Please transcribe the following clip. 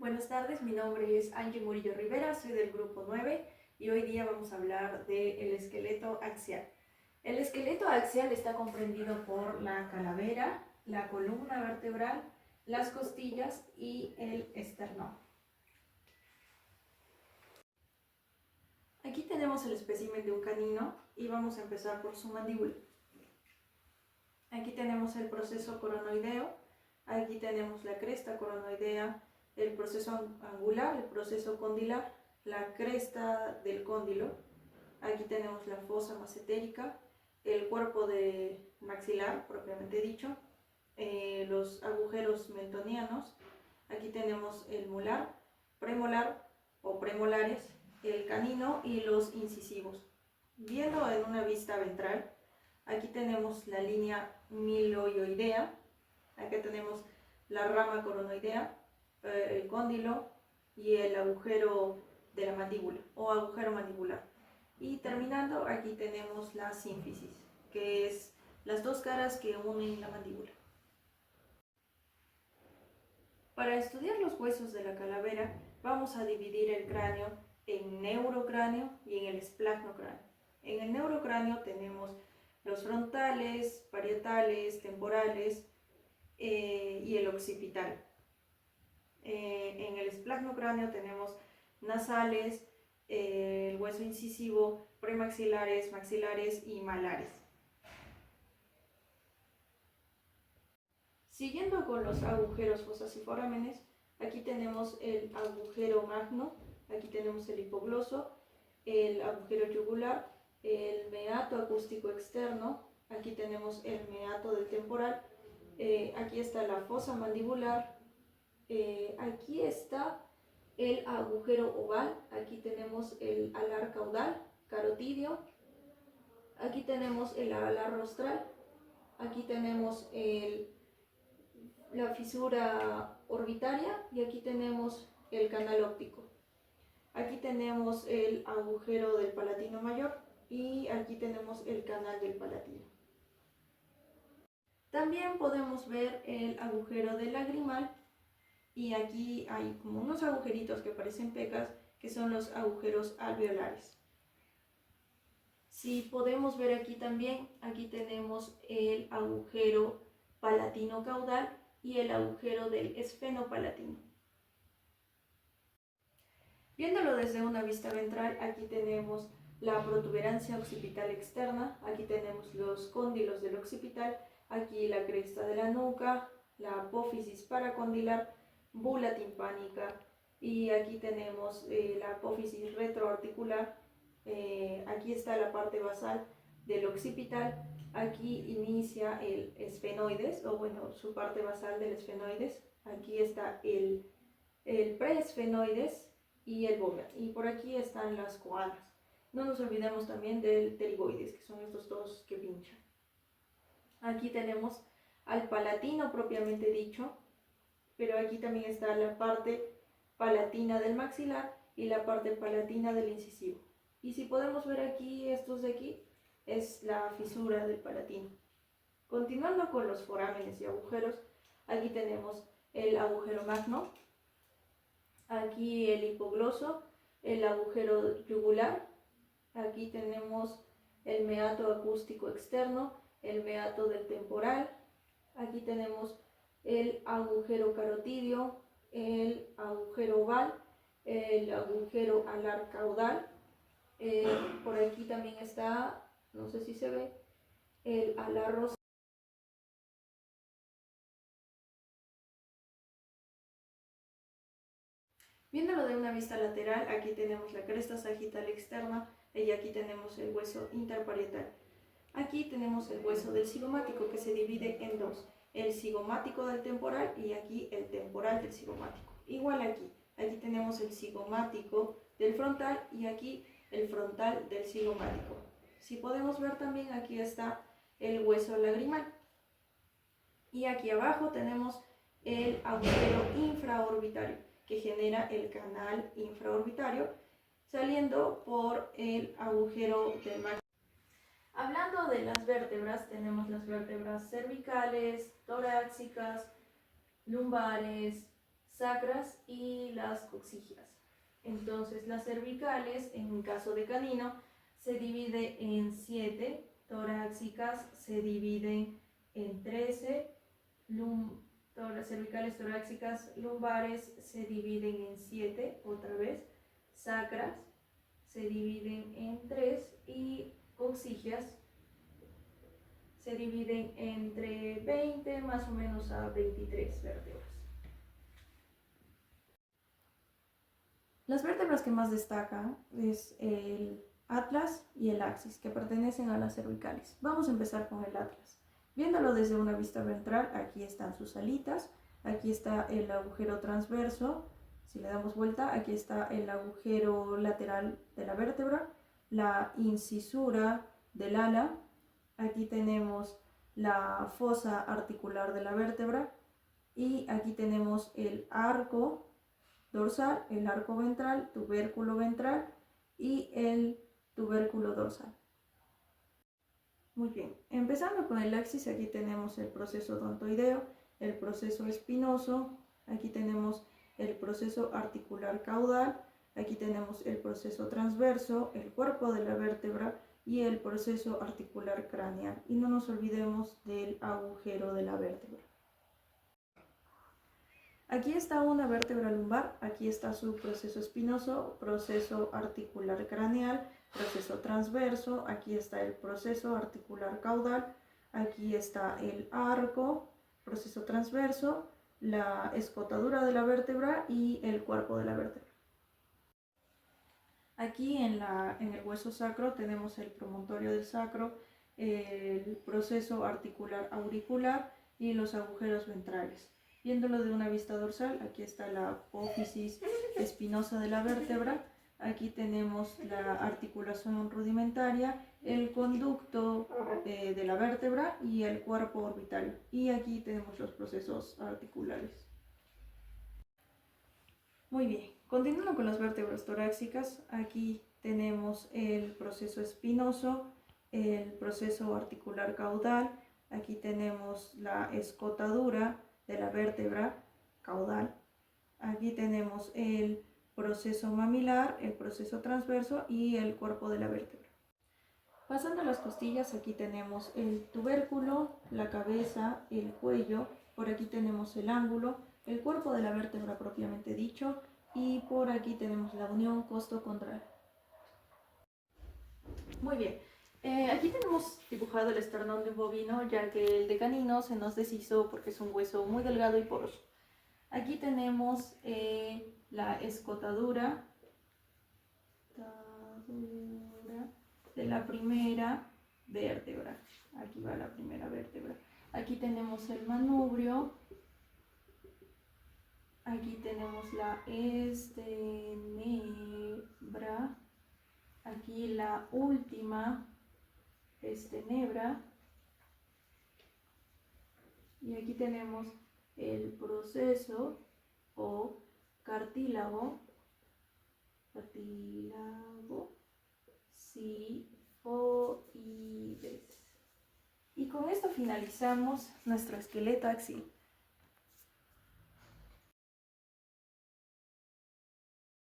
Buenas tardes, mi nombre es Angie Murillo Rivera, soy del grupo 9 y hoy día vamos a hablar del esqueleto axial. El esqueleto axial está comprendido por la calavera, la columna vertebral, las costillas y el esternón. Aquí tenemos el espécimen de un canino y vamos a empezar por su mandíbula. Aquí tenemos el proceso coronoideo, aquí tenemos la cresta coronoidea, el proceso angular, el proceso condilar, la cresta del cóndilo. Aquí tenemos la fosa masentérica, el cuerpo de maxilar propiamente dicho, los agujeros mentonianos. Aquí tenemos el molar, premolar o premolares, el canino y los incisivos. Viendo en una vista ventral, aquí tenemos la línea miloioidea, aquí tenemos la rama coronoidea, el cóndilo y el agujero de la mandíbula o agujero mandibular. Y terminando, aquí tenemos la sínfisis, que es las dos caras que unen la mandíbula. Para estudiar los huesos de la calavera, vamos a dividir el cráneo en neurocráneo y en el esplagmocráneo. En el neurocráneo tenemos los frontales, parietales, temporales y el occipital. En el esplagmocráneo tenemos nasales, el hueso incisivo, premaxilares, maxilares y malares. Siguiendo con los agujeros fosas y forámenes, aquí tenemos el agujero magno, aquí tenemos el hipogloso, el agujero yugular, el meato acústico externo, aquí tenemos el meato del temporal, aquí está la fosa mandibular, aquí está el agujero oval, aquí tenemos el alar caudal, carotidio, aquí tenemos el alar rostral, aquí tenemos la fisura orbitaria y aquí tenemos el canal óptico. Aquí tenemos el agujero del palatino mayor y aquí tenemos el canal del palatino. También podemos ver el agujero del lagrimal y aquí hay como unos agujeritos que parecen pecas que son los agujeros alveolares. Si podemos ver aquí también, aquí tenemos el agujero palatino caudal y el agujero del esfenopalatino. Viéndolo desde una vista ventral, aquí tenemos la protuberancia occipital externa, aquí tenemos los cóndilos del occipital, aquí la cresta de la nuca, la apófisis paracondilar, bula timpánica y aquí tenemos la apófisis retroarticular, aquí está la parte basal del occipital, aquí inicia el esfenoides, o bueno, su parte basal del esfenoides, aquí está el preesfenoides y el bóveda, y por aquí están las coalas. No nos olvidemos también del pterigoides, que son estos dos que pinchan. Aquí tenemos al palatino propiamente dicho, pero aquí también está la parte palatina del maxilar y la parte palatina del incisivo. Y si podemos ver aquí, estos de aquí, es la fisura del palatino. Continuando con los forámenes y agujeros, aquí tenemos el agujero magno, aquí el hipogloso, el agujero yugular, aquí tenemos el meato acústico externo, el meato del temporal, aquí tenemos el agujero carotidio, el agujero oval, el agujero alar caudal, por aquí también está, no sé si se ve, el alar rostral. Viéndolo de una vista lateral, aquí tenemos la cresta sagital externa y aquí tenemos el hueso interparietal. Aquí tenemos el hueso del cigomático que se divide en dos, el cigomático del temporal y aquí el temporal del cigomático. Igual aquí tenemos el cigomático del frontal y aquí el frontal del cigomático. Si podemos ver también, aquí está el hueso lagrimal. Y aquí abajo tenemos el agujero infraorbitario, que genera el canal infraorbitario, saliendo por el agujero del maxilar. Hablando de las vértebras, tenemos las vértebras cervicales, torácicas, lumbares, sacras y las coxígeas. Entonces las cervicales, en caso de canino, se divide en 7, torácicas se dividen en 13, cervicales torácicas lumbares se dividen en 7, otra vez, sacras se dividen en 3 y coxígeas se dividen entre 20 más o menos a 23 vértebras. Las vértebras que más destacan es el atlas y el axis, que pertenecen a las cervicales. Vamos a empezar con el atlas. Viéndolo desde una vista ventral, aquí están sus alitas, aquí está el agujero transverso. Si le damos vuelta, aquí está el agujero lateral de la vértebra, la incisura del ala, aquí tenemos la fosa articular de la vértebra y aquí tenemos el arco dorsal, el arco ventral, tubérculo ventral y el tubérculo dorsal. Muy bien, empezando con el axis, aquí tenemos el proceso odontoideo, el proceso espinoso, aquí tenemos el proceso articular caudal, aquí tenemos el proceso transverso, el cuerpo de la vértebra y el proceso articular craneal. Y no nos olvidemos del agujero de la vértebra. Aquí está una vértebra lumbar, aquí está su proceso espinoso, proceso articular craneal, proceso transverso, aquí está el proceso articular caudal, aquí está el arco, proceso transverso, la escotadura de la vértebra y el cuerpo de la vértebra. Aquí en el hueso sacro tenemos el promontorio del sacro, el proceso articular auricular y los agujeros ventrales. Viéndolo de una vista dorsal, aquí está la apófisis espinosa de la vértebra, aquí tenemos la articulación rudimentaria, el conducto de la vértebra y el cuerpo orbitario. Y aquí tenemos los procesos articulares. Muy bien, continuando con las vértebras torácicas, aquí tenemos el proceso espinoso, el proceso articular caudal, aquí tenemos la escotadura de la vértebra caudal, aquí tenemos el proceso mamilar, el proceso transverso y el cuerpo de la vértebra. Pasando a las costillas, aquí tenemos el tubérculo, la cabeza, el cuello, por aquí tenemos el ángulo, el cuerpo de la vértebra propiamente dicho, y por aquí tenemos la unión costo-contral. Muy bien, aquí tenemos dibujado el esternón de un bovino, ya que el de canino se nos deshizo porque es un hueso muy delgado y poroso. Aquí tenemos la escotadura de la primera vértebra. Aquí va la primera vértebra. Aquí tenemos el manubrio. Aquí tenemos la estenebra. Aquí la última estenebra. Y aquí tenemos el proceso o cartílago sifoides. Y con esto finalizamos nuestro esqueleto axial.